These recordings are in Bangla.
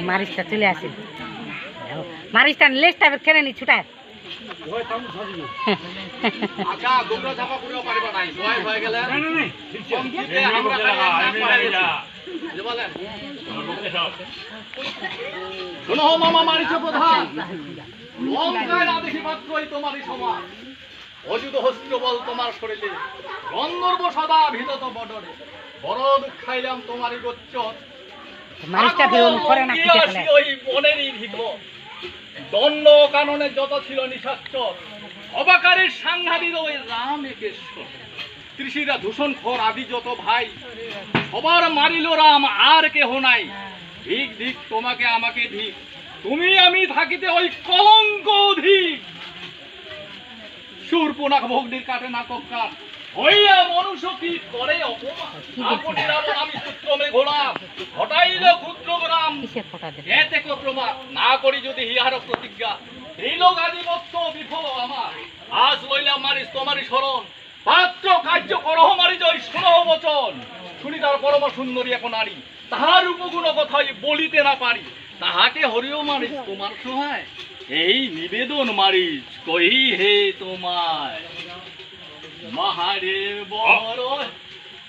মারিচটা চলে আসে মারিচটা লেজটা খেলে নি ছুটায় অযুত হস্ত বল তোমার শরীরে গন্ধর্ব সদা ভীত বদরে বড় দুঃখ খাইলাম তোমারই গোচ্চর দণ্ড কাননে যত ছিল নিশাচর অবাকারীর সাংঘাতিক ওই রাম একেশ্বর ত্রিশিরা দূষণ খোর আদি যত ভাই সবার মারিল রাম আর কেহ নাই ধিক ধিক তোমাকে আমাকে ধিক তুমি আমি থাকিতে ওই কলঙ্ক অধিক সুরপনাক ভগ্নির কাটে নাটক কাট হইয়া মনুষ্য কি করে অপমান আপনি রাবণ আমি পুত্রমে ঘোড়াম ঘটাইল ক্ষুদ্র গ্রাম এতে প্রমাণ না করি যদি হিহার প্রতিজ্ঞা ত্রিলোক আদিবত্য বিফল আমার আজ লইলাম মারিস তোমারই শরণ পাত্র কার্য করহ মারি জয় শুনহ বচন শুনি তার পরম সুন্দরী এক নারী তাহার উপগুণ কথাই বলিতে না পারি তাহাকে হরিও মারিস তোমার সহায় এই নিবেদন মারিস কহি হে তোমায় মহাদেব বড়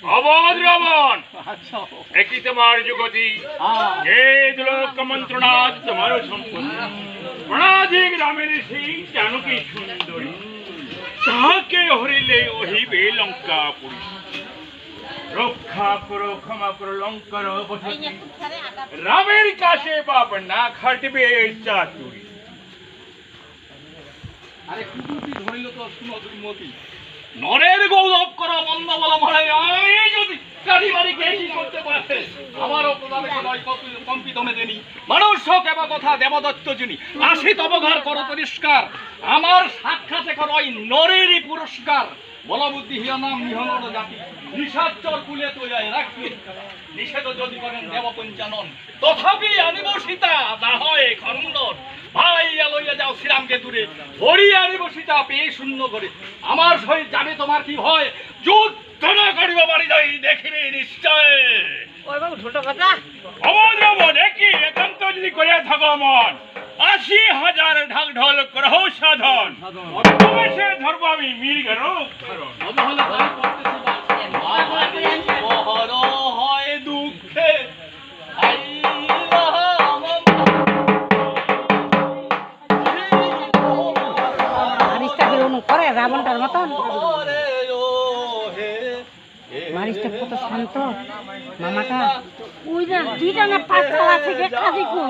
অবধ রাবণ একটি তোমার যুগতি লোক মন্ত্রণা তোমার সম্পত্তি প্রণাধিক রামের সিং জানকী সুন্দরী তাহাকে হরিলে ওহিবে লঙ্কাপুরী রক্ষা করো ক্ষমা করো লঙ্কার বসতি রামের কাছে বাপ না খাটবে চাতুরি আরে কুকুরটি ধরিল তো শুনো দুর্মতি নরের গৌরব করা মন্দ বলা মহারাজ আমি যদি কারি মারি কি করতে পারে আমারও প্রধান নয় কম্পিতমে দেনি মানুষ কেবা কথা দেবদত্ত যিনি আসি তবঘর করো পরিষ্কার আমার সাক্ষাতে করই নরেরই পুরস্কার বলা বুদ্ধি হিয়া নাম নিহনর জাতি নিশাচর কুলে তৈরি রাখি নিষেধ যদি করেন দেব পঞ্চানন তথাপি আনিব সীতা না হয় খন্দন ভাই লইয়া যাও শ্রীরামকে দূরে হরি আনিব সীতা পেয়ে শূন্য করে আমার সহিত যাবে তোমার কি ভয় যুদ্ধ না করিব বাড়ি যাই দেখিবে নিশ্চয় ওই বাবু ছোট কথা অবধ রাবণ একই একান্ত যদি করিয়া থাকো মন ৮০,০০০ ঢাক ঢোল করহ সাধন সে ধরবো আমি মিল গেল হয় দুঃখে করে রাবণটার মতন মারিচটা কত শান্ত মামাটা ওই যে দুইটা না পাঁচটা আছে দেখা দেখো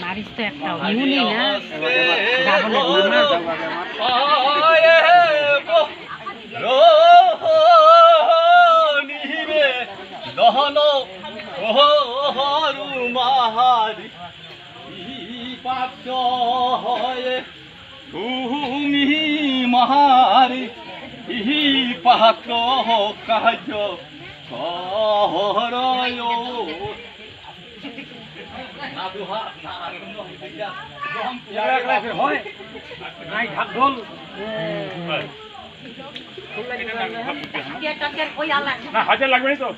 মারিচ তো একটা মুনি না রাবণের দহন হরু মাহারি পাত্র হয় তুমি মাহারি পাত্র কাজ করয় হাজার লাগবে না তো